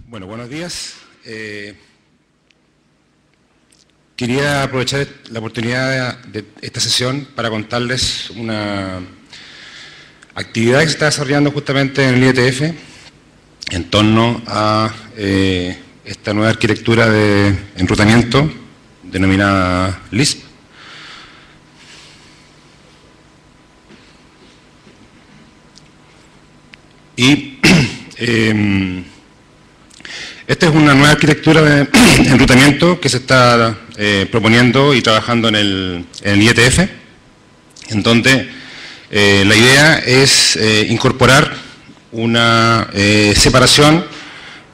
Bueno, buenos días. Quería aprovechar la oportunidad de esta sesión para contarles una actividad que se está desarrollando justamente en el IETF en torno a esta nueva arquitectura de enrutamiento denominada Lisp. Y esta es una nueva arquitectura de enrutamiento que se está proponiendo y trabajando en el IETF, en donde la idea es incorporar una separación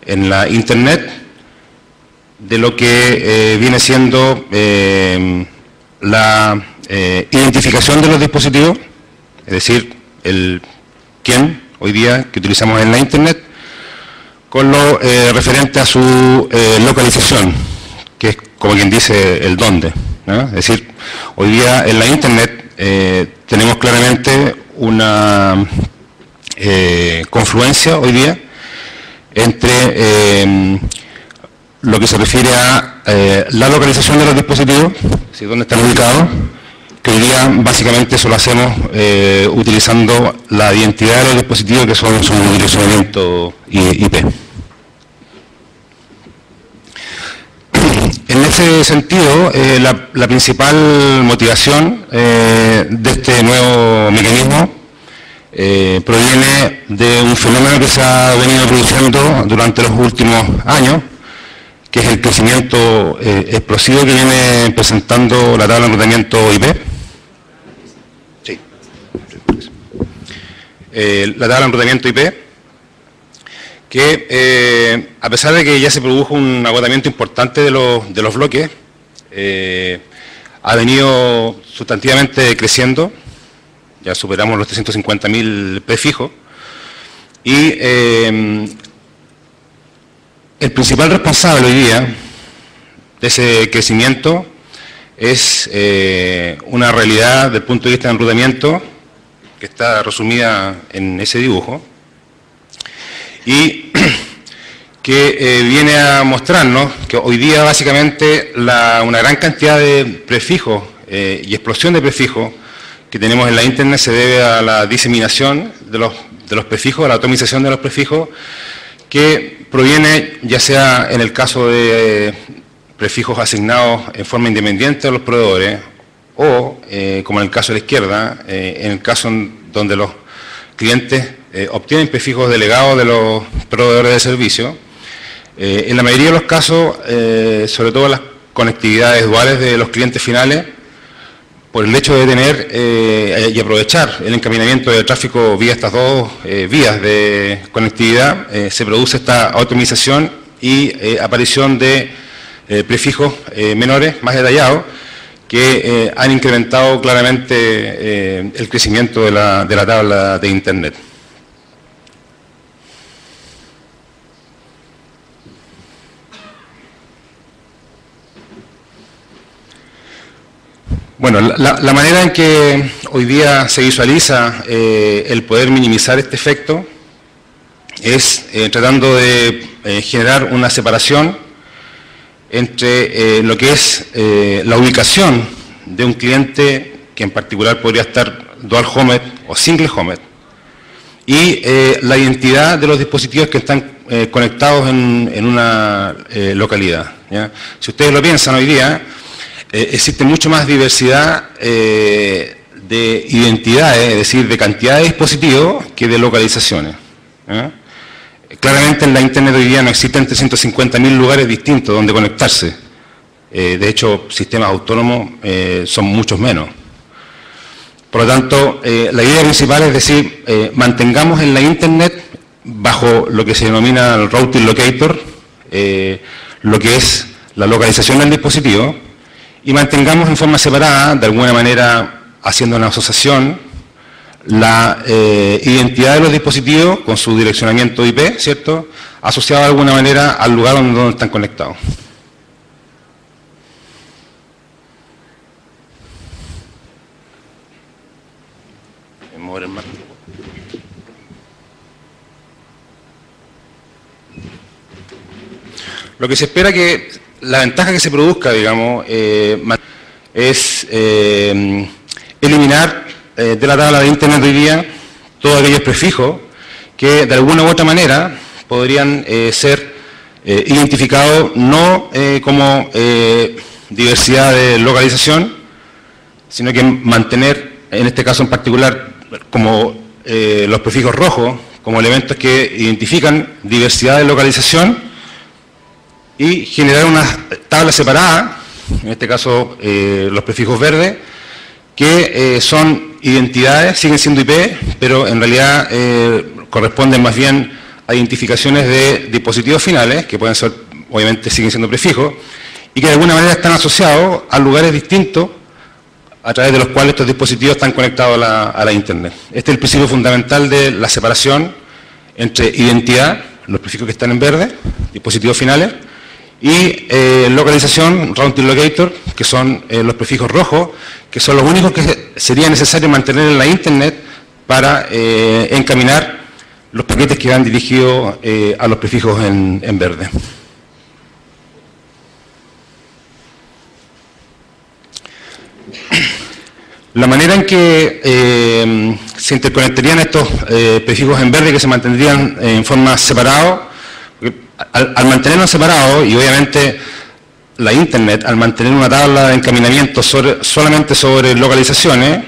en la Internet de lo que viene siendo la identificación de los dispositivos, es decir, el quién hoy día que utilizamos en la Internet, con lo referente a su localización, que es como quien dice el dónde, ¿no? Es decir, hoy día en la Internet tenemos claramente una confluencia hoy día entre lo que se refiere a la localización de los dispositivos, es decir, dónde están ubicados, que hoy día básicamente eso lo hacemos utilizando la identidad de los dispositivos que son su direccionamiento IP. En ese sentido, la principal motivación de este nuevo mecanismo proviene de un fenómeno que se ha venido produciendo durante los últimos años, que es el crecimiento explosivo que viene presentando la tabla de enrutamiento IP. Sí. La tabla de enrutamiento IP, que a pesar de que ya se produjo un agotamiento importante de los bloques, ha venido sustantivamente creciendo, ya superamos los 350.000 prefijos, y el principal responsable hoy día de ese crecimiento es una realidad desde el punto de vista de enrutamiento que está resumida en ese dibujo, y que viene a mostrarnos que hoy día básicamente una gran cantidad de prefijos y explosión de prefijos que tenemos en la Internet se debe a la diseminación de los prefijos, a la atomización de los prefijos, que proviene ya sea en el caso de prefijos asignados en forma independiente a los proveedores o, como en el caso de la izquierda, en el caso donde los clientes obtienen prefijos delegados de los proveedores de servicio. En la mayoría de los casos, sobre todo las conectividades duales de los clientes finales, por el hecho de tener y aprovechar el encaminamiento de tráfico vía estas dos vías de conectividad, se produce esta atomización y aparición de prefijos menores, más detallados, que han incrementado claramente el crecimiento de la tabla de Internet. Bueno, la manera en que hoy día se visualiza el poder minimizar este efecto es tratando de generar una separación entre lo que es la ubicación de un cliente, que en particular podría estar dual homed o single homed, y la identidad de los dispositivos que están conectados en una localidad, ¿ya? Si ustedes lo piensan hoy día, existe mucho más diversidad de identidades, es decir, de cantidad de dispositivos que de localizaciones, ¿eh? Claramente en la Internet hoy día no existen 350.000 lugares distintos donde conectarse. De hecho, sistemas autónomos son muchos menos. Por lo tanto, la idea principal es decir, mantengamos en la Internet, bajo lo que se denomina el routing locator, lo que es la localización del dispositivo, y mantengamos en forma separada, de alguna manera haciendo una asociación, la identidad de los dispositivos con su direccionamiento IP, ¿cierto?, asociado de alguna manera al lugar donde están conectados. Mover el mapa. Lo que se espera que la ventaja que se produzca, digamos, es eliminar de la tabla de Internet de hoy día todos aquellos prefijos que de alguna u otra manera podrían ser identificados no como diversidad de localización, sino que mantener, en este caso en particular, como los prefijos rojos, como elementos que identifican diversidad de localización, y generar una tabla separada, en este caso los prefijos verdes, que son identidades, siguen siendo IP, pero en realidad corresponden más bien a identificaciones de dispositivos finales, que pueden ser, obviamente siguen siendo prefijos, y que de alguna manera están asociados a lugares distintos a través de los cuales estos dispositivos están conectados a la Internet. Este es el principio fundamental de la separación entre identidad, los prefijos que están en verde, dispositivos finales, y localización, Routing Locator, que son los prefijos rojos, que son los únicos que sería necesario mantener en la Internet para encaminar los paquetes que van dirigidos a los prefijos en verde. La manera en que se interconectarían estos prefijos en verde, que se mantendrían en forma separada, al mantenerlos separados, y obviamente la Internet, al mantener una tabla de encaminamiento solamente sobre localizaciones,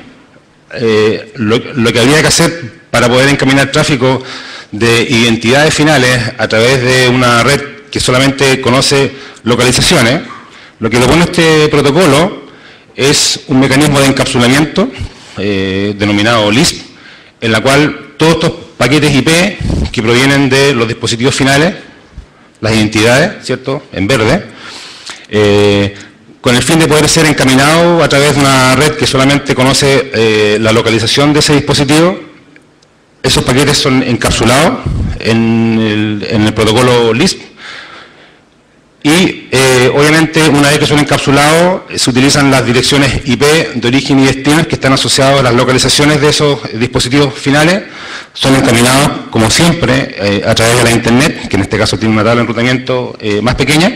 lo que habría que hacer para poder encaminar tráfico de identidades finales a través de una red que solamente conoce localizaciones, lo que propone este protocolo es un mecanismo de encapsulamiento denominado Lisp, en la cual todos estos paquetes IP que provienen de los dispositivos finales, las identidades, ¿cierto?, en verde, con el fin de poder ser encaminado a través de una red que solamente conoce la localización de ese dispositivo. Esos paquetes son encapsulados en el protocolo Lisp y obviamente una vez que son encapsulados se utilizan las direcciones IP de origen y destino que están asociadas a las localizaciones de esos dispositivos finales, son encaminados como siempre a través de la Internet, que en este caso tiene una tabla de enrutamiento más pequeña,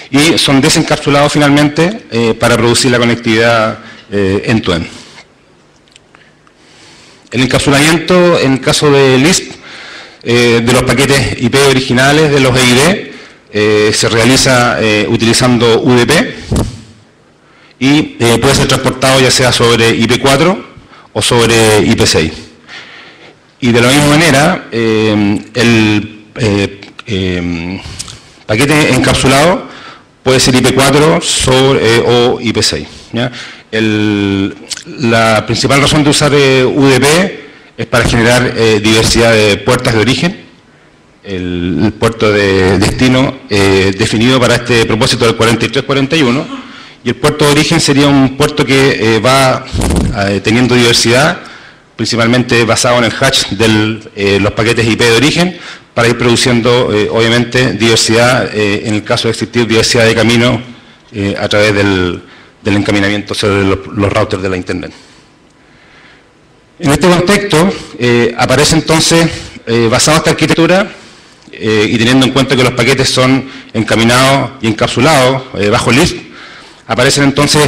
y son desencapsulados finalmente para producir la conectividad end-to-end. El encapsulamiento, en el caso de Lisp, de los paquetes IP originales de los EID, se realiza utilizando UDP y puede ser transportado ya sea sobre IP4 o sobre IP6. Y de la misma manera, el paquete encapsulado puede ser IP4 o IP6. ¿ya? La principal razón de usar UDP es para generar diversidad de puertas de origen. El puerto de destino definido para este propósito del 4341, y el puerto de origen sería un puerto que va teniendo diversidad, principalmente basado en el hash de los paquetes IP de origen, para ir produciendo obviamente diversidad, en el caso de existir diversidad de camino a través del encaminamiento sobre los routers de la Internet. En este contexto aparece entonces, basado en esta arquitectura, y teniendo en cuenta que los paquetes son encaminados y encapsulados bajo Lisp, aparecen entonces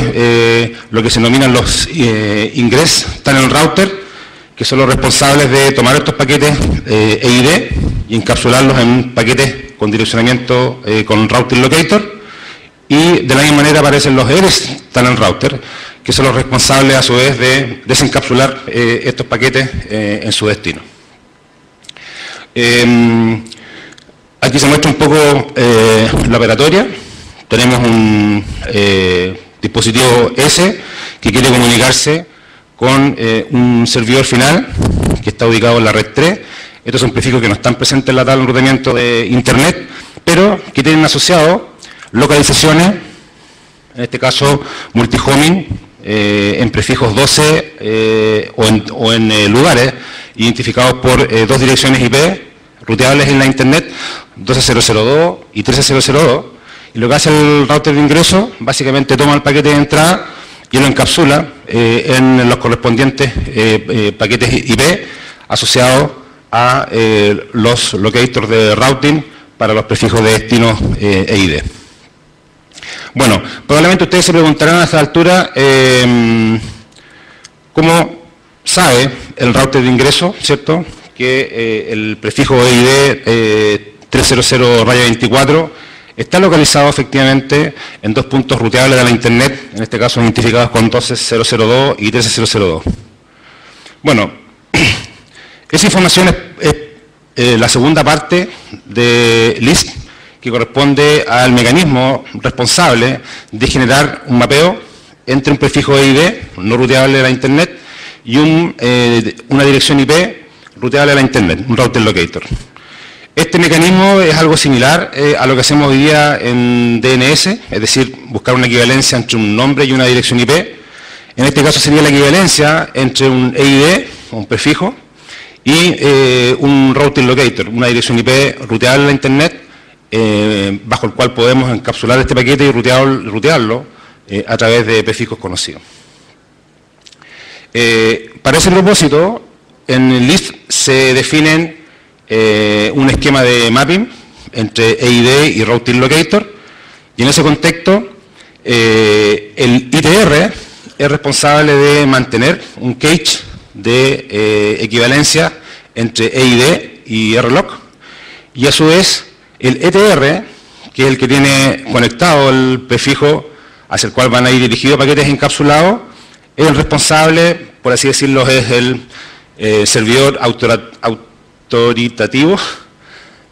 lo que se denominan los ingress tunnel router, que son los responsables de tomar estos paquetes EID y encapsularlos en paquetes con direccionamiento con Routing Locator, y de la misma manera aparecen los egress tunnel router, que son los responsables a su vez de desencapsular estos paquetes en su destino. Aquí se muestra un poco la operatoria. Tenemos un dispositivo S que quiere comunicarse con un servidor final que está ubicado en la red 3. Estos son prefijos que no están presentes en la tabla de enrutamiento de Internet, pero que tienen asociados localizaciones, en este caso multihoming, en prefijos 12 o en lugares identificados por dos direcciones IP ruteables en la Internet, 12.0.0.2 y 13.0.0.2, y lo que hace el router de ingreso, básicamente toma el paquete de entrada y lo encapsula en los correspondientes paquetes IP asociados a los locators de routing para los prefijos de destino EID. Bueno, probablemente ustedes se preguntarán a esta altura cómo sabe el router de ingreso, ¿cierto?, que el prefijo EID 300-24 está localizado efectivamente en 2 puntos ruteables de la Internet, en este caso identificados con 12002 y 13002. Bueno, esa información es la segunda parte de LISP, que corresponde al mecanismo responsable de generar un mapeo entre un prefijo EID no ruteable de la Internet y una dirección IP ruteable de la Internet, un router locator. Este mecanismo es algo similar a lo que hacemos hoy día en DNS, es decir, buscar una equivalencia entre un nombre y una dirección IP. En este caso sería la equivalencia entre un EID, un prefijo, y un router locator, una dirección IP ruteable a la Internet, bajo el cual podemos encapsular este paquete y rutearlo a través de prefijos conocidos. Para ese propósito, en el LISP se definen un esquema de mapping entre EID y router locator, y en ese contexto el ITR es responsable de mantener un cache de equivalencia entre EID y RLOC, y a su vez el ETR, que es el que tiene conectado el prefijo hacia el cual van a ir dirigidos paquetes encapsulados, es el responsable, por así decirlo, es el servidor autoritativo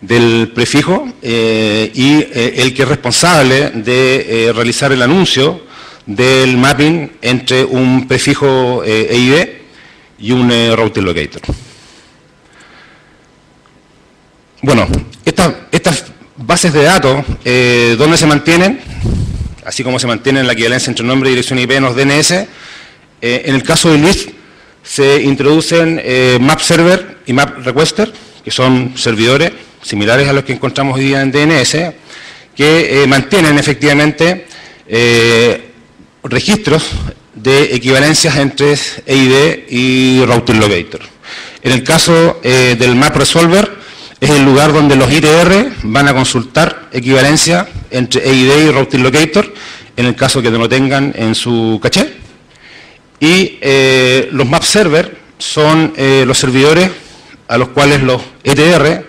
del prefijo y el que es responsable de realizar el anuncio del mapping entre un prefijo EID y un router locator. Bueno, estas bases de datos, ¿dónde se mantienen? Así como se mantienen la equivalencia entre nombre y dirección IP en los DNS, en el caso de LISP se introducen map server y map requester, que son servidores similares a los que encontramos hoy día en DNS, que mantienen efectivamente registros de equivalencias entre EID y router locator. En el caso del map resolver, es el lugar donde los ITR van a consultar equivalencia entre EID y router locator, en el caso que no lo tengan en su caché. Y los map server son los servidores a los cuales los ETR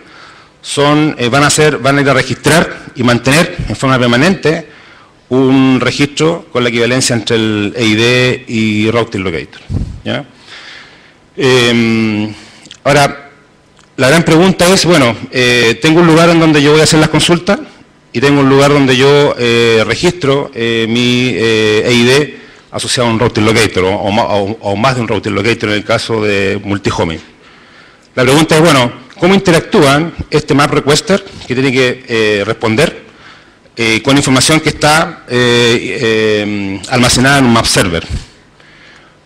van a ir a registrar y mantener en forma permanente un registro con la equivalencia entre el EID y router locator, ¿ya? Ahora, la gran pregunta es, bueno, tengo un lugar en donde yo voy a hacer las consultas y tengo un lugar donde yo registro mi EID asociado a un router locator o más de un router locator en el caso de multihoming. La pregunta es, bueno, ¿cómo interactúan este map requester que tiene que responder con información que está almacenada en un map server?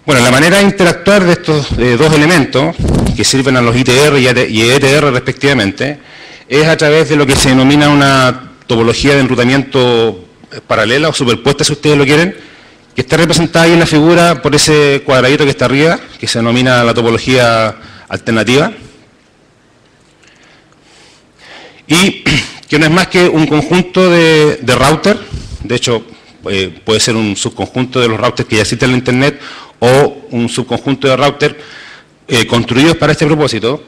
Bueno, la manera de interactuar de estos dos elementos que sirven a los ITR y ETR respectivamente es a través de lo que se denomina una topología de enrutamiento paralela o superpuesta, si ustedes lo quieren, que está representada ahí en la figura por ese cuadradito que está arriba, que se denomina la topología alternativa, y que no es más que un conjunto de router, de hecho puede ser un subconjunto de los routers que ya existen en la Internet o un subconjunto de routers construidos para este propósito,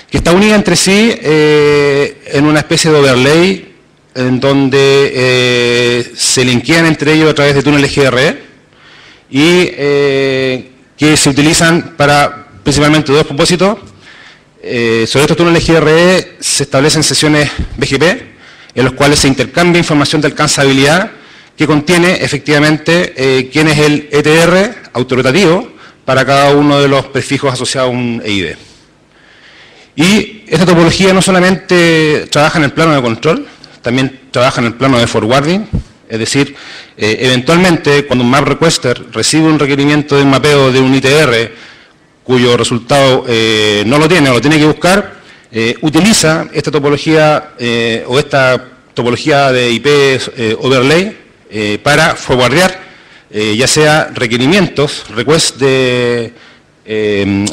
que está unida entre sí en una especie de overlay en donde se linkean entre ellos a través de túneles GRE y que se utilizan para principalmente dos propósitos. Sobre estos túneles GRE se establecen sesiones BGP en los cuales se intercambia información de alcanzabilidad que contiene efectivamente quién es el ETR autorotativo para cada uno de los prefijos asociados a un EID. Y esta topología no solamente trabaja en el plano de control, también trabaja en el plano de forwarding, es decir, eventualmente cuando un map requester recibe un requerimiento de un mapeo de un ITR cuyo resultado no lo tiene o lo tiene que buscar, utiliza esta topología o esta topología de IP overlay para forwardear ya sea requerimientos, requests de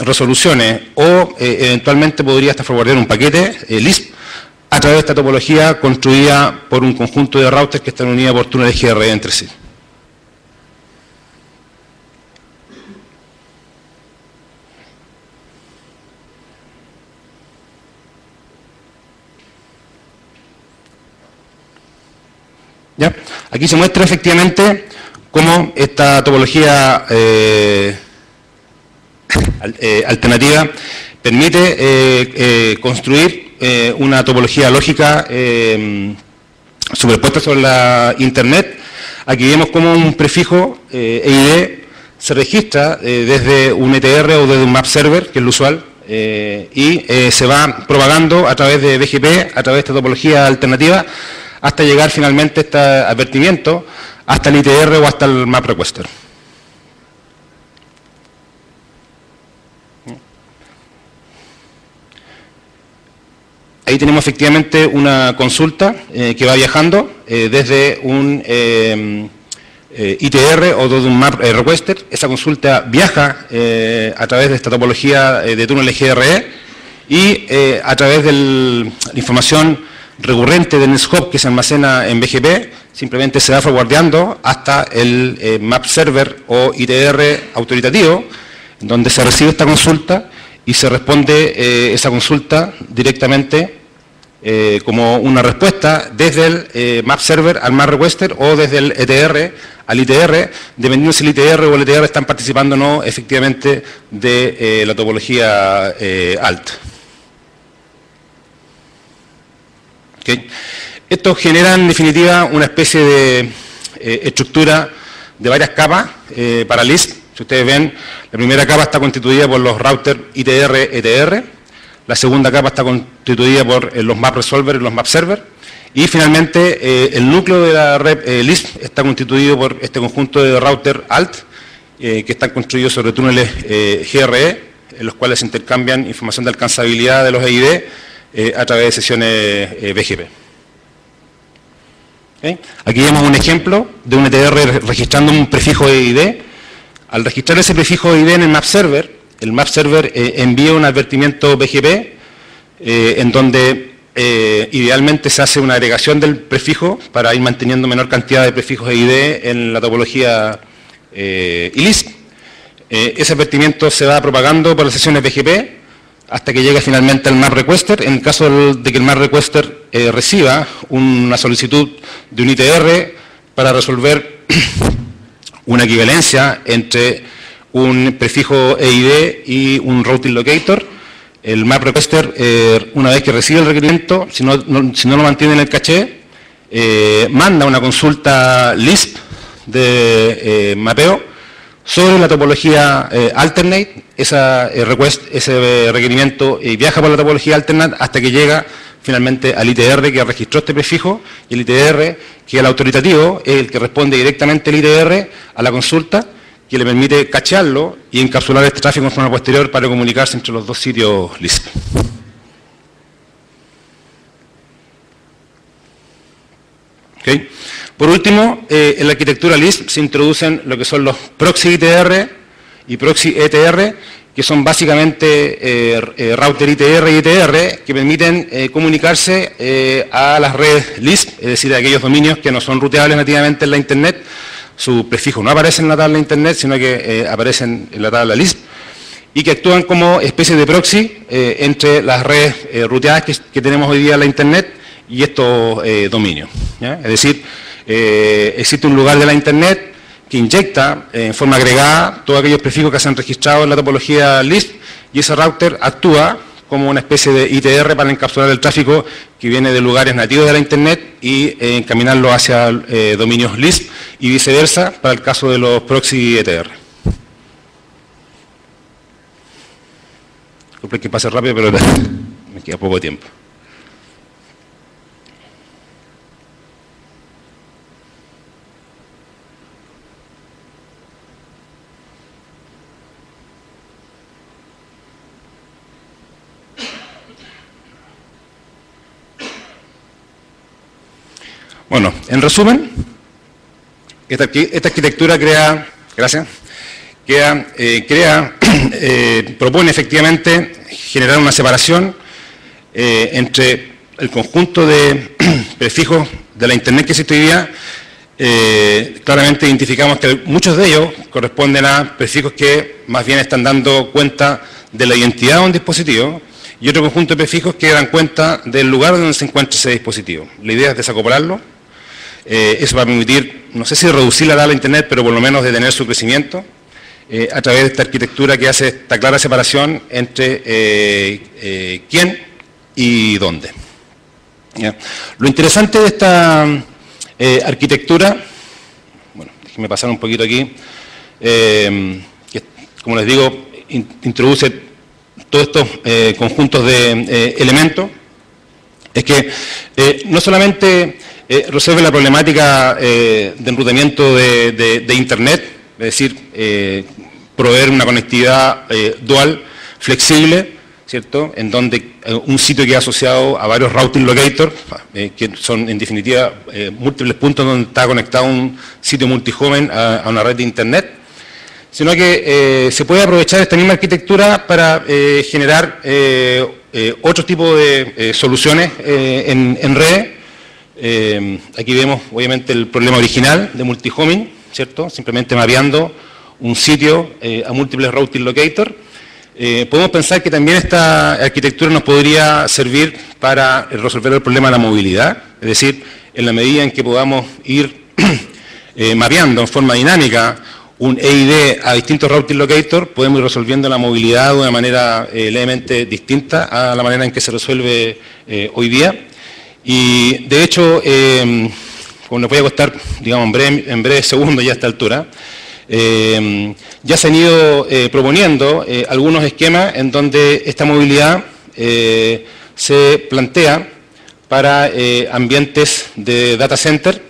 resoluciones o eventualmente podría hasta forwardear un paquete LISP a través de esta topología construida por un conjunto de routers que están unidos por túneles GRE entre sí. ¿Ya? Aquí se muestra efectivamente cómo esta topología alternativa permite construir una topología lógica superpuesta sobre la Internet. Aquí vemos cómo un prefijo EID se registra desde un ETR o desde un map server, que es lo usual, y se va propagando a través de BGP, a través de esta topología alternativa, hasta llegar finalmente a este advertimiento, hasta el ITR o hasta el map requester. Ahí tenemos efectivamente una consulta que va viajando desde un ITR o desde un map requester. Esa consulta viaja a través de esta topología de túneles GRE y a través de la información recurrente del NetScope que se almacena en BGP, simplemente se va forwardeando hasta el map server o ITR autoritativo, donde se recibe esta consulta y se responde esa consulta directamente como una respuesta desde el map server al map requester o desde el ETR al ITR, dependiendo si el ITR o el ETR están participando o no efectivamente de la topología ALT. ¿Okay? Esto genera en definitiva una especie de estructura de varias capas para Lisp. Si ustedes ven, la primera capa está constituida por los routers ITR, ETR, la segunda capa está constituida por los map resolver y los map server, y finalmente el núcleo de la red Lisp está constituido por este conjunto de router ALT que están construidos sobre túneles GRE, en los cuales se intercambian información de alcanzabilidad de los EID a través de sesiones BGP. ¿Okay? Aquí vemos un ejemplo de un ETR registrando un prefijo EID. Al registrar ese prefijo EID en el map server envía un advertimiento BGP en donde idealmente se hace una agregación del prefijo para ir manteniendo menor cantidad de prefijos EID en la topología ILISP. Ese advertimiento se va propagando por las sesiones BGP hasta que llegue finalmente al map requester. En el caso de que el map requester reciba una solicitud de un ITR para resolver una equivalencia entre un prefijo EID y un routing locator, el map requester, una vez que recibe el requerimiento, si no lo mantiene en el caché, manda una consulta Lisp de mapeo sobre la topología alternate. Ese requerimiento viaja por la topología alternate hasta que llega finalmente al ITR que registró este prefijo, y el ITR, que es el autoritativo, es el que responde directamente el ITR a la consulta, que le permite cachearlo y encapsular este tráfico en forma posterior para comunicarse entre los dos sitios Lisp. ¿Okay? Por último, en la arquitectura Lisp se introducen lo que son los proxy ITR y proxy ETR, que son básicamente router ITR y ETR que permiten comunicarse a las redes Lisp, es decir, a aquellos dominios que no son ruteables nativamente en la Internet. Su prefijo no aparece en la tabla de Internet, sino que aparecen en la tabla Lisp, y que actúan como especie de proxy entre las redes ruteadas que tenemos hoy día en la Internet y estos dominios, ¿ya? Es decir, existe un lugar de la Internet que inyecta en forma agregada todos aquellos prefijos que se han registrado en la topología Lisp, y ese router actúa como una especie de ITR para encapsular el tráfico que viene de lugares nativos de la Internet y encaminarlo hacia dominios Lisp, y viceversa para el caso de los proxy ETR. Disculpe que pase rápido, pero me queda poco tiempo. Bueno, en resumen, esta arquitectura propone efectivamente generar una separación entre el conjunto de prefijos de la Internet que existe hoy día, claramente identificamos que muchos de ellos corresponden a prefijos que más bien están dando cuenta de la identidad de un dispositivo, y otro conjunto de prefijos que dan cuenta del lugar donde se encuentra ese dispositivo. La idea es desacoplarlo. Eso va a permitir, no sé si reducir la tabla de Internet, pero por lo menos detener su crecimiento a través de esta arquitectura que hace esta clara separación entre quién y dónde. ¿Ya? Lo interesante de esta arquitectura, bueno, déjenme pasar un poquito aquí, que como les digo, introduce todos estos conjuntos de elementos, es que no solamente resuelve la problemática de enrutamiento de Internet, es decir, proveer una conectividad dual, flexible, ¿cierto? En donde un sitio queda asociado a varios routing locators, que son en definitiva múltiples puntos donde está conectado un sitio multihomen a una red de Internet, sino que se puede aprovechar esta misma arquitectura para generar otro tipo de soluciones en red. Aquí vemos obviamente el problema original de multihoming, ¿cierto? Simplemente mapeando un sitio a múltiples routing locators. Podemos pensar que también esta arquitectura nos podría servir para resolver el problema de la movilidad, es decir, en la medida en que podamos ir mapeando en forma dinámica un EID a distintos routing locators, podemos ir resolviendo la movilidad de una manera levemente distinta a la manera en que se resuelve hoy día. Y de hecho, como les voy a contar, digamos, en breve segundos ya a esta altura, ya se han ido proponiendo algunos esquemas en donde esta movilidad se plantea para ambientes de data center,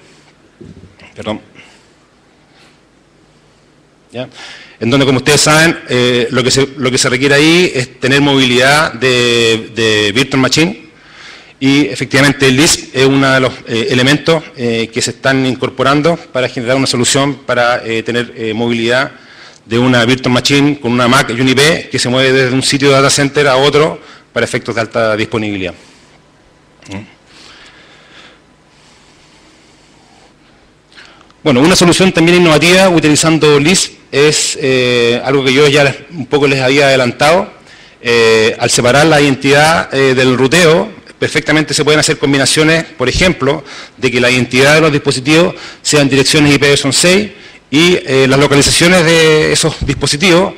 ¿ya? En donde, como ustedes saben, lo que se requiere ahí es tener movilidad de virtual machine, y efectivamente el Lisp es uno de los elementos que se están incorporando para generar una solución para tener movilidad de una virtual machine con una MAC y un IP que se mueve desde un sitio de data center a otro para efectos de alta disponibilidad. Bueno, una solución también innovativa utilizando Lisp es algo que yo ya un poco les había adelantado. Al separar la identidad del ruteo, perfectamente se pueden hacer combinaciones, por ejemplo, de que la identidad de los dispositivos sean direcciones IP version 6 y las localizaciones de esos dispositivos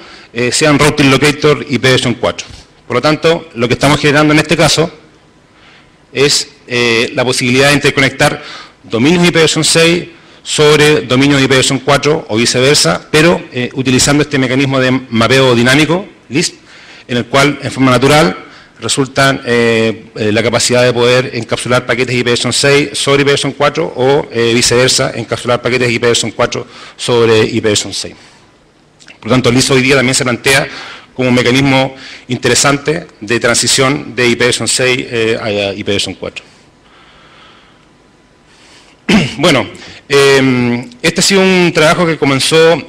sean routing locator IP version 4. Por lo tanto, lo que estamos generando en este caso es la posibilidad de interconectar dominios IP version 6 sobre dominios IP version 4 o viceversa, pero utilizando este mecanismo de mapeo dinámico, Lisp, en el cual, en forma natural, resultan la capacidad de poder encapsular paquetes IP version 6 sobre IP version 4 o viceversa, encapsular paquetes IP version 4 sobre IP version 6. Por lo tanto, Lisp hoy día también se plantea como un mecanismo interesante de transición de IP version 6 a IP version 4. Bueno, este ha sido un trabajo que comenzó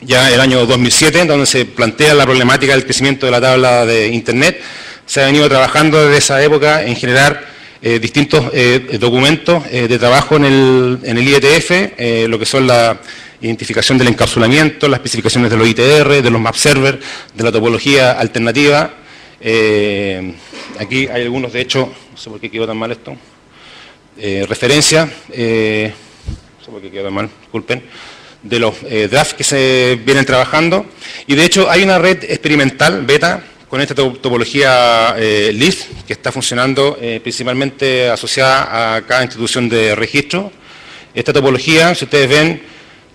ya el año 2007, donde se plantea la problemática del crecimiento de la tabla de Internet. Se ha venido trabajando desde esa época en generar distintos documentos de trabajo en el IETF, lo que son la identificación del encapsulamiento, las especificaciones de los ITR, de los map server, de la topología alternativa. Aquí hay algunos, de hecho, no sé por qué quedó tan mal esto, referencia, no sé por qué quedó tan mal, disculpen, de los drafts que se vienen trabajando, y de hecho hay una red experimental, beta, con esta topología Lisp, que está funcionando principalmente asociada a cada institución de registro. Esta topología, si ustedes ven,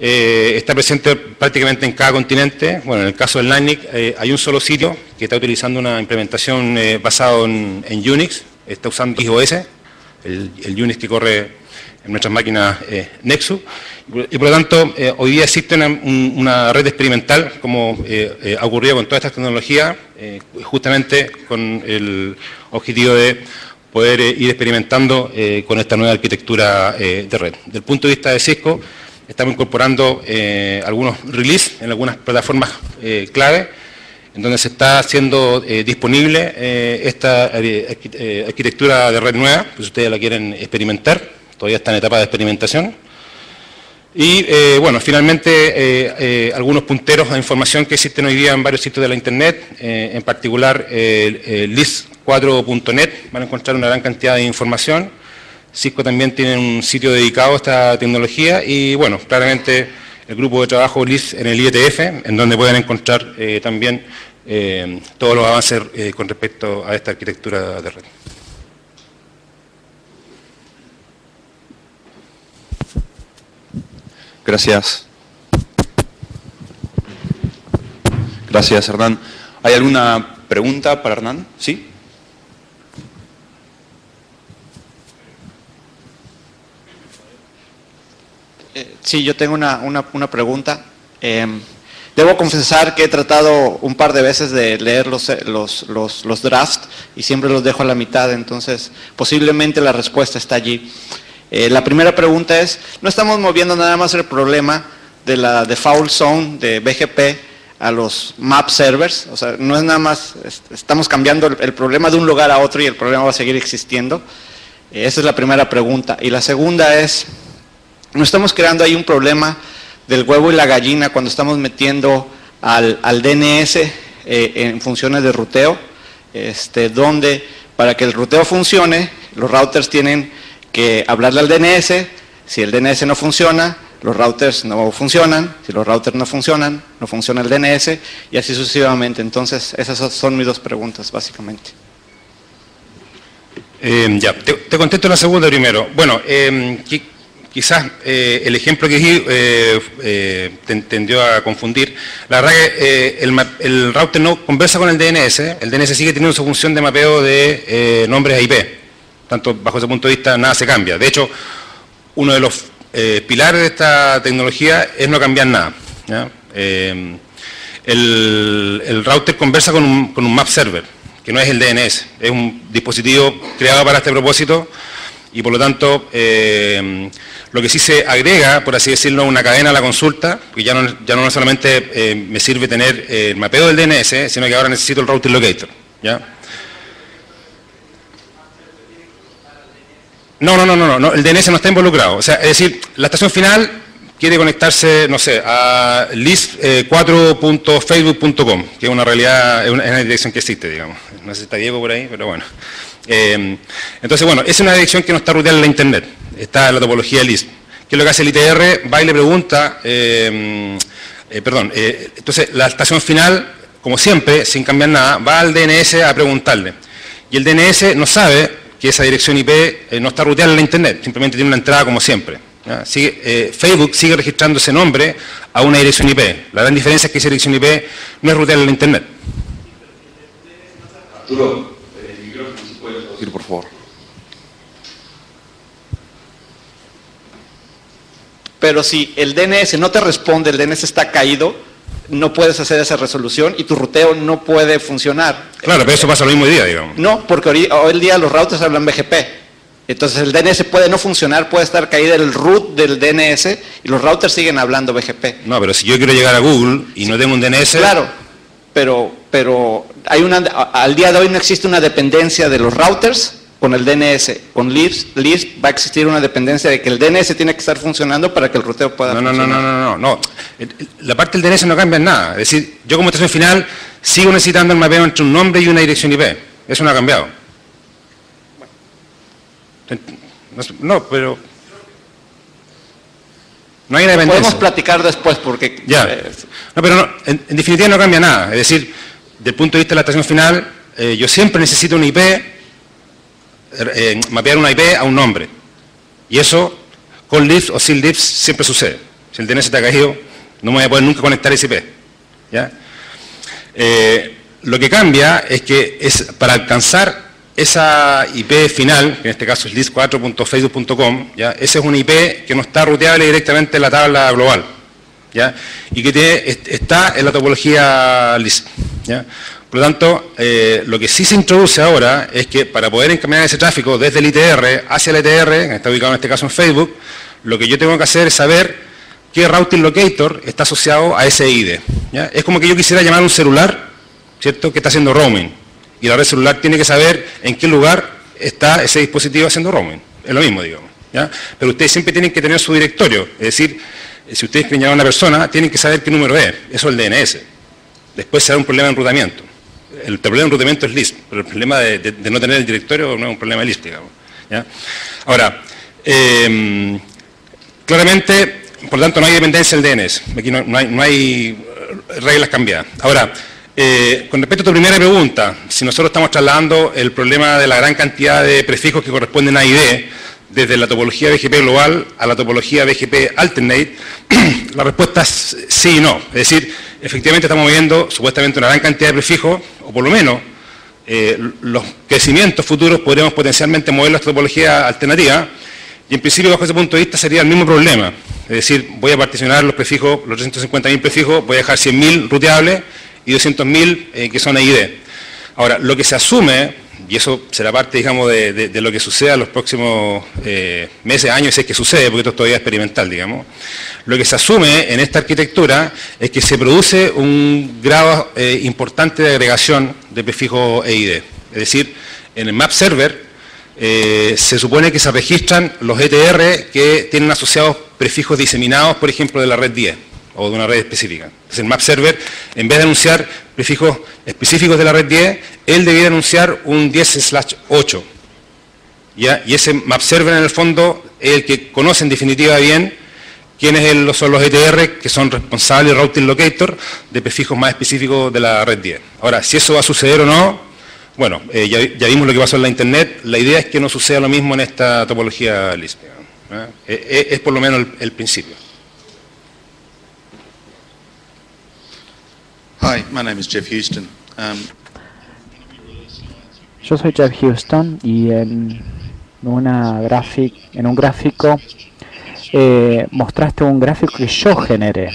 está presente prácticamente en cada continente. Bueno, en el caso del LANIC hay un solo sitio que está utilizando una implementación basada en Unix, está usando XOS, el Unix que corre en nuestras máquinas Nexus, y por lo tanto hoy día existe una red experimental, como ha ocurrido con todas estas tecnologías, justamente con el objetivo de poder ir experimentando con esta nueva arquitectura de red. Desde el punto de vista de Cisco, estamos incorporando algunos releases en algunas plataformas clave, en donde se está haciendo disponible esta arquitectura de red nueva, pues si ustedes la quieren experimentar, todavía está en etapa de experimentación. Y bueno, finalmente algunos punteros de información que existen hoy día en varios sitios de la Internet, en particular list4.net, van a encontrar una gran cantidad de información. Cisco también tiene un sitio dedicado a esta tecnología y bueno, claramente el grupo de trabajo LIS en el IETF, en donde pueden encontrar también todos los avances con respecto a esta arquitectura de red. Gracias. Gracias, Hernán. ¿Hay alguna pregunta para Hernán? ¿Sí? Sí, yo tengo una pregunta. Debo confesar que he tratado un par de veces de leer los drafts y siempre los dejo a la mitad, entonces posiblemente la respuesta está allí. La primera pregunta es, no estamos moviendo nada más el problema de la default zone de BGP a los map servers, o sea, no es nada más, estamos cambiando el problema de un lugar a otro y el problema va a seguir existiendo. Esa es la primera pregunta. Y la segunda es, no estamos creando ahí un problema del huevo y la gallina cuando estamos metiendo al DNS en funciones de ruteo, donde para que el ruteo funcione, los routers tienen que hablarle al DNS, si el DNS no funciona, los routers no funcionan, si los routers no funcionan, no funciona el DNS y así sucesivamente. Entonces, esas son mis dos preguntas, básicamente. Ya, te contesto la segunda primero. Bueno, quizás el ejemplo que di tendió a confundir. La verdad que el router no conversa con el DNS sigue teniendo su función de mapeo de nombres a IP. Tanto bajo ese punto de vista nada se cambia. De hecho, uno de los pilares de esta tecnología es no cambiar nada, ¿ya? El router conversa con un map server, que no es el DNS, es un dispositivo creado para este propósito y por lo tanto lo que sí se agrega, por así decirlo, una cadena a la consulta, porque ya no solamente me sirve tener el mapeo del DNS, sino que ahora necesito el routing locator, ¿ya? No, el DNS no está involucrado. O sea, es decir, la estación final quiere conectarse, no sé, a list4.facebook.com, que es una realidad, es una dirección que existe, digamos. No sé si está Diego por ahí, pero bueno. Entonces, bueno, es una dirección que no está ruteada en la Internet, está en la topología de list. ¿Qué es lo que hace el ITR? Va y le pregunta, entonces la estación final, como siempre, sin cambiar nada, va al DNS a preguntarle. Y el DNS no sabe que esa dirección IP no está ruteada en la Internet, simplemente tiene una entrada como siempre. Facebook sigue registrando ese nombre a una dirección IP. La gran diferencia es que esa dirección IP no es ruteada en la Internet. Arturo, el micrófono, si puedes decir, por favor. Pero si el DNS no te responde, el DNS está caído, no puedes hacer esa resolución y tu ruteo no puede funcionar. Claro, pero eso pasa el mismo día, digamos. No, porque hoy en día los routers hablan BGP. Entonces el DNS puede no funcionar, puede estar caído el root del DNS y los routers siguen hablando BGP. No, pero si yo quiero llegar a Google y no tengo un DNS... Claro, pero hay al día de hoy no existe una dependencia de los routers con el DNS. Con LISP va a existir una dependencia de que el DNS tiene que estar funcionando para que el ruteo pueda funcionar. No. La parte del DNS no cambia en nada. Es decir, yo como estación final sigo necesitando el mapeo entre un nombre y una dirección IP. Eso no ha cambiado. No, pero... No hay una dependencia. Podemos platicar después porque... Ya. No, pero no, en definitiva no cambia nada. Es decir, desde el punto de vista de la estación final, yo siempre necesito una IP, mapear una IP a un nombre. Y eso, con LIFT o sin LIFT, siempre sucede. Si el DNS está caído, no me voy a poder nunca conectar ese IP. ¿Ya? Lo que cambia es que para alcanzar esa IP final, que en este caso es list4.facebook.com, ¿ya? Esa es una IP que no está ruteable directamente en la tabla global, ¿ya? Y que está en la topología list, ¿ya? Por lo tanto, lo que sí se introduce ahora es que para poder encaminar ese tráfico desde el ITR hacia el ETR, que está ubicado en este caso en Facebook, lo que yo tengo que hacer es saber qué routing locator está asociado a ese ID, ¿ya? Es como que yo quisiera llamar a un celular ¿cierto?, que está haciendo roaming. Y la red celular tiene que saber en qué lugar está ese dispositivo haciendo roaming. Es lo mismo, digamos, ¿ya? Pero ustedes siempre tienen que tener su directorio. Es decir, si ustedes quieren llamar a una persona, tienen que saber qué número es. Eso es el DNS. Después será un problema de enrutamiento. El problema de enrutamiento es Lisp, pero el problema de no tener el directorio no es un problema de Lisp, digamos, ¿ya? Ahora, claramente, por lo tanto, no hay dependencia del DNS. Aquí no hay reglas cambiadas. Ahora, con respecto a tu primera pregunta, si nosotros estamos trasladando el problema de la gran cantidad de prefijos que corresponden a ID, desde la topología BGP global a la topología BGP alternate, la respuesta es sí y no. Es decir, efectivamente estamos viendo supuestamente una gran cantidad de prefijos, o por lo menos los crecimientos futuros podríamos potencialmente mover la topología alternativa, y en principio bajo ese punto de vista sería el mismo problema. Es decir, voy a particionar los prefijos, los 350.000 prefijos, voy a dejar 100.000 ruteables y 200.000 que son ID. Ahora, lo que se asume, y eso será parte, digamos, de lo que suceda en los próximos meses, años, si es que sucede, porque esto es todavía experimental, digamos. Lo que se asume en esta arquitectura es que se produce un grado importante de agregación de prefijos EID. Es decir, en el map server se supone que se registran los ETR que tienen asociados prefijos diseminados, por ejemplo, de la red 10 o de una red específica. Entonces el map server, en vez de anunciar prefijos específicos de la red 10, él debiera anunciar un 10/8. ¿Ya? Y ese map server en el fondo es el que conoce en definitiva bien quiénes son los ETR que son responsables de routing locator de prefijos más específicos de la red 10. Ahora, si eso va a suceder o no, bueno, ya vimos lo que pasó en la internet, la idea es que no suceda lo mismo en esta topología Lisp. Es por lo menos el principio. Hi, my name is Jeff Houston. Yo soy Jeff Houston y en un gráfico mostraste un gráfico que yo generé.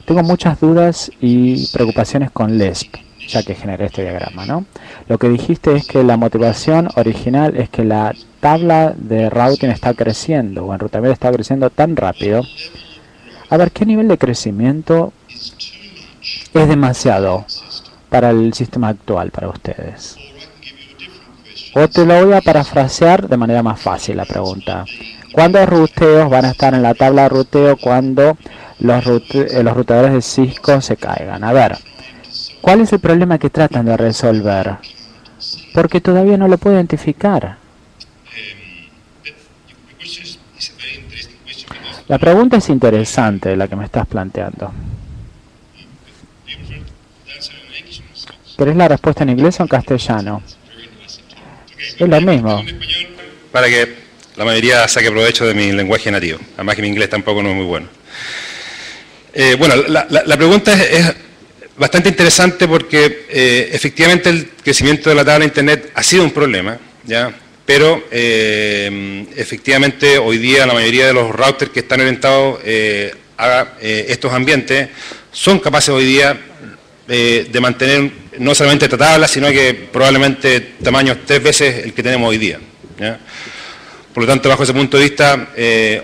Tengo muchas dudas y preocupaciones con Lisp, ya que generé este diagrama, ¿no? Lo que dijiste es que la motivación original es que la tabla de routing está creciendo, o enrutamiento está creciendo tan rápido. A ver, ¿qué nivel de crecimiento es demasiado para el sistema actual, para ustedes? O te lo voy a parafrasear de manera más fácil la pregunta. ¿Cuántos ruteos van a estar en la tabla de ruteo cuando los ruteadores de Cisco se caigan? A ver, ¿cuál es el problema que tratan de resolver? Porque todavía no lo puedo identificar. La pregunta es interesante, la que me estás planteando. ¿Querés la respuesta en inglés o en castellano? Es lo mismo. Para que la mayoría saque provecho de mi lenguaje nativo. Además que mi inglés tampoco no es muy bueno. Bueno, la pregunta es bastante interesante porque efectivamente el crecimiento de la tabla de Internet ha sido un problema, ¿ya? Pero efectivamente hoy día la mayoría de los routers que están orientados a estos ambientes son capaces hoy día de mantener no solamente esta tabla, sino que probablemente tamaños 3 veces el que tenemos hoy día, ¿ya? Por lo tanto, bajo ese punto de vista,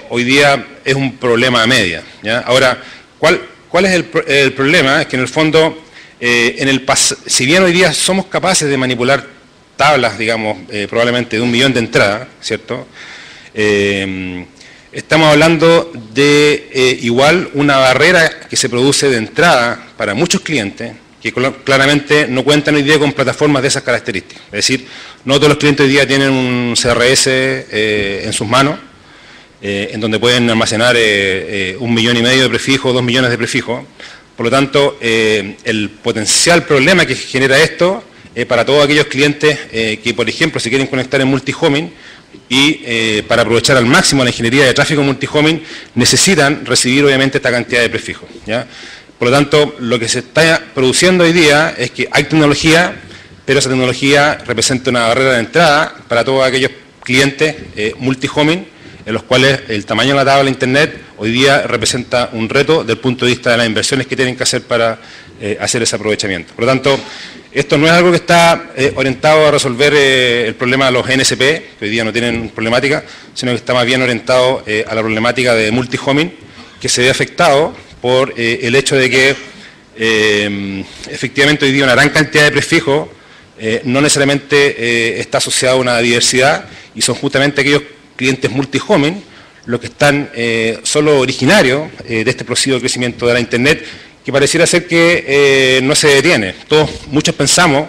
hoy día es un problema a media, ¿ya? Ahora, ¿cuál es el problema? Es que en el fondo, si bien hoy día somos capaces de manipular tablas, digamos, probablemente de 1 millón de entradas, ¿cierto? Estamos hablando de igual una barrera que se produce de entrada para muchos clientes que claramente no cuentan hoy día con plataformas de esas características. Es decir, no todos los clientes hoy día tienen un CRS en sus manos, en donde pueden almacenar 1,5 millones de prefijos, 2 millones de prefijos. Por lo tanto, el potencial problema que genera esto para todos aquellos clientes que, por ejemplo, se quieren conectar en multihoming y para aprovechar al máximo la ingeniería de tráfico multihoming, necesitan recibir obviamente esta cantidad de prefijos, ¿ya? Por lo tanto, lo que se está produciendo hoy día es que hay tecnología, pero esa tecnología representa una barrera de entrada para todos aquellos clientes multihoming, en los cuales el tamaño de la tabla de Internet hoy día representa un reto desde el punto de vista de las inversiones que tienen que hacer para hacer ese aprovechamiento. Por lo tanto, esto no es algo que está orientado a resolver el problema de los NSP, que hoy día no tienen problemática, sino que está más bien orientado a la problemática de multihoming, que se ve afectado por el hecho de que efectivamente hoy día una gran cantidad de prefijos no necesariamente está asociado a una diversidad y son justamente aquellos clientes multi-homing los que están solo originarios de este explosivo crecimiento de la Internet, que pareciera ser que no se detiene. Muchos pensamos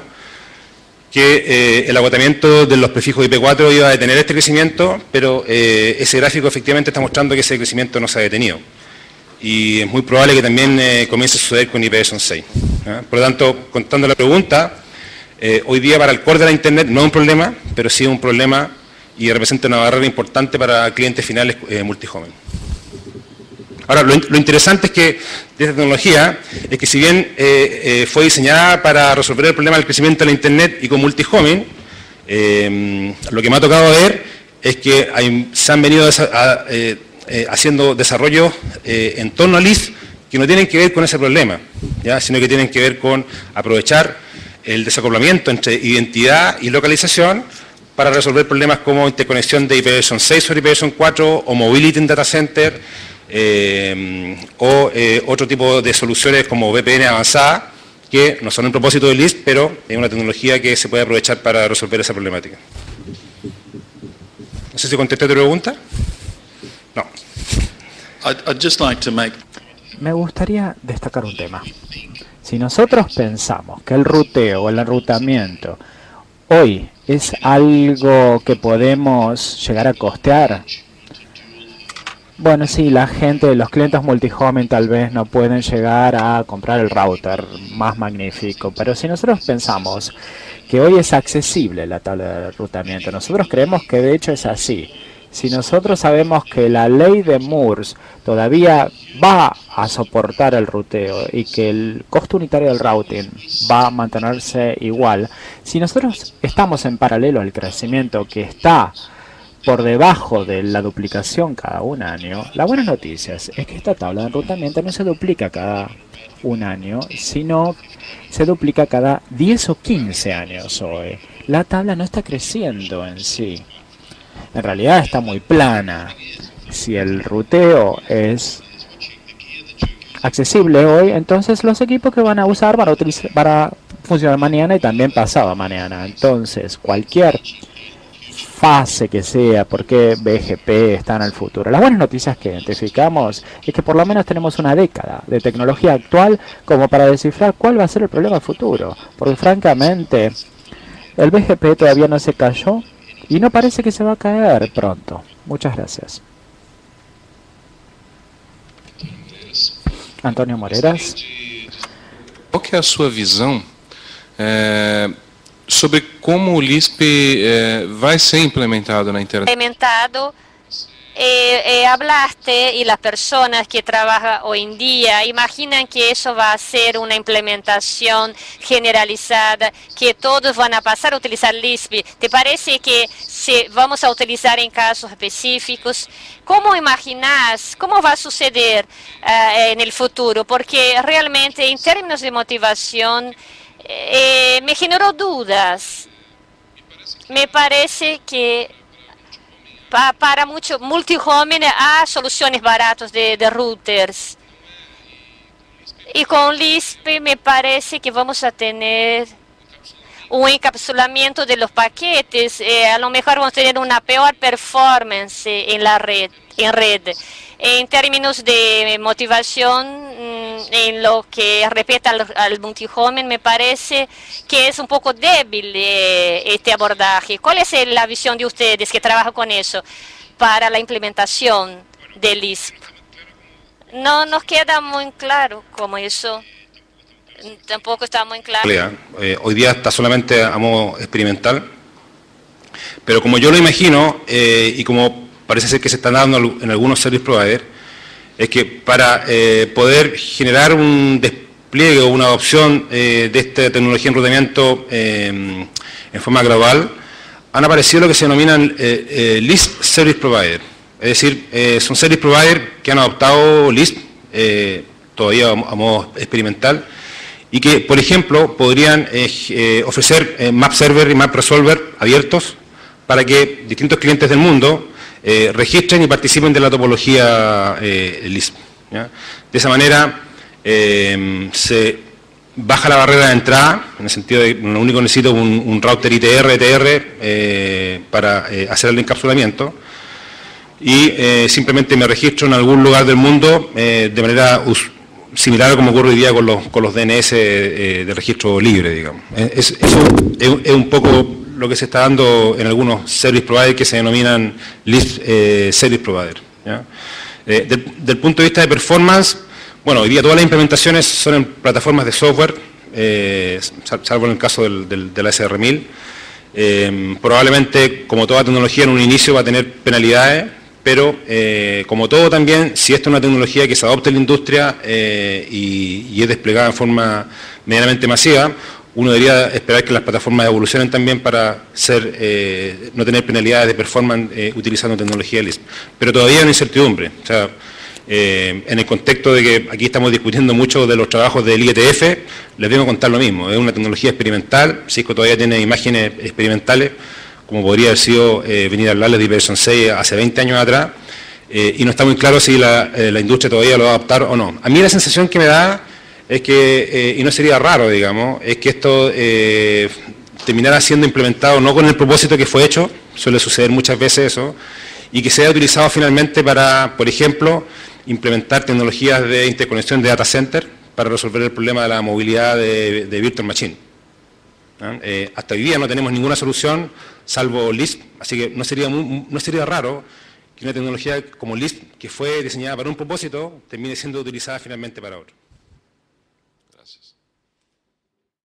que el agotamiento de los prefijos IP4 iba a detener este crecimiento, pero ese gráfico efectivamente está mostrando que ese crecimiento no se ha detenido. Y es muy probable que también comience a suceder con IPv6. Por lo tanto, contando la pregunta, hoy día para el core de la Internet no es un problema, pero sí es un problema y representa una barrera importante para clientes finales multi-homing. Ahora, lo interesante es que de esta tecnología es que si bien fue diseñada para resolver el problema del crecimiento de la Internet y con multi-homing, lo que me ha tocado ver es que se han venido haciendo desarrollos en torno a Lisp que no tienen que ver con ese problema, ¿ya? Sino que tienen que ver con aprovechar el desacoplamiento entre identidad y localización para resolver problemas como interconexión de IPv6 sobre IPv4 o mobility en data center, o otro tipo de soluciones como VPN avanzada, que no son un propósito de Lisp, pero es una tecnología que se puede aprovechar para resolver esa problemática. No sé si contesté tu pregunta. No. I'd just like to make... Me gustaría destacar un tema. Si nosotros pensamos que el ruteo o el enrutamiento hoy es algo que podemos llegar a costear, bueno, sí, la gente, los clientes multi-homing tal vez no pueden llegar a comprar el router más magnífico, pero si nosotros pensamos que hoy es accesible la tabla de enrutamiento, nosotros creemos que de hecho es así. Si nosotros sabemos que la ley de Moores todavía va a soportar el ruteo y que el costo unitario del routing va a mantenerse igual, si nosotros estamos en paralelo al crecimiento que está por debajo de la duplicación cada un año, la buena noticia es que esta tabla de enrutamiento no se duplica cada un año, sino se duplica cada 10 o 15 años hoy. La tabla no está creciendo en sí. En realidad está muy plana. Si el ruteo es accesible hoy, entonces los equipos que van a usar van a utilizar para funcionar mañana y también pasado mañana. Entonces, cualquier fase que sea, porque BGP está en el futuro. Las buenas noticias que identificamos es que por lo menos tenemos una década de tecnología actual como para descifrar cuál va a ser el problema futuro. Porque francamente, el BGP todavía no se cayó y no parece que se va a caer pronto. Muchas gracias. Antônio Moreiras. Qual que é a sua visão sobre como o Lisp vai ser implementado na internet? Hablaste y las personas que trabajan hoy en día imaginan que eso va a ser una implementación generalizada, que todos van a pasar a utilizar Lisp. ¿Te parece que vamos a utilizar en casos específicos? ¿Cómo imaginas, cómo va a suceder en el futuro? Porque realmente en términos de motivación me generó dudas. Me parece que para mucho multi-homing hay soluciones baratas de routers. Y con Lisp me parece que vamos a tener un encapsulamiento de los paquetes. A lo mejor vamos a tener una peor performance en la red. En términos de motivación, en lo que respecta al multi-homing, me parece que es un poco débil este abordaje. ¿Cuál es la visión de ustedes que trabajan con eso para la implementación de Lisp? No nos queda muy claro cómo eso. Tampoco está muy claro. Hoy día está solamente a modo experimental, pero como yo lo imagino y como parece ser que se están dando en algunos service providers, es que para poder generar un despliegue o una adopción de esta tecnología de enrutamiento en forma global, han aparecido lo que se denominan Lisp Service Provider. Es decir, son service providers que han adoptado Lisp, todavía a modo experimental, y que, por ejemplo, podrían ofrecer Map Server y Map Resolver abiertos para que distintos clientes del mundo registren y participen de la topología Lisp, ¿ya? De esa manera, se baja la barrera de entrada, en el sentido de que lo único que necesito es un router ITR, para hacer el encapsulamiento, y simplemente me registro en algún lugar del mundo de manera similar a como ocurre hoy día con los DNS de registro libre, digamos. Eso es un poco lo que se está dando en algunos service providers que se denominan Lisp Service Provider, ¿ya? Del punto de vista de performance, bueno, hoy día todas las implementaciones son en plataformas de software, salvo en el caso de la SR1000. Probablemente, como toda tecnología, en un inicio va a tener penalidades, pero como todo también, si esta es una tecnología que se adopta en la industria y es desplegada en forma medianamente masiva, uno debería esperar que las plataformas evolucionen también para no tener penalidades de performance utilizando tecnología Lisp. Pero todavía hay una incertidumbre. O sea, en el contexto de que aquí estamos discutiendo mucho de los trabajos del IETF, les vengo a contar lo mismo. Es una tecnología experimental. Cisco todavía tiene imágenes experimentales, como podría haber sido venir a hablarles de Version 6 hace 20 años atrás, y no está muy claro si la industria todavía lo va a adoptar o no. A mí la sensación que me da es que, y no sería raro, digamos, es que esto terminara siendo implementado no con el propósito que fue hecho, suele suceder muchas veces eso, y que sea utilizado finalmente para, por ejemplo, implementar tecnologías de interconexión de data center para resolver el problema de la movilidad de virtual machine. Hasta hoy día no tenemos ninguna solución salvo Lisp, así que no sería raro que una tecnología como Lisp, que fue diseñada para un propósito, termine siendo utilizada finalmente para otro.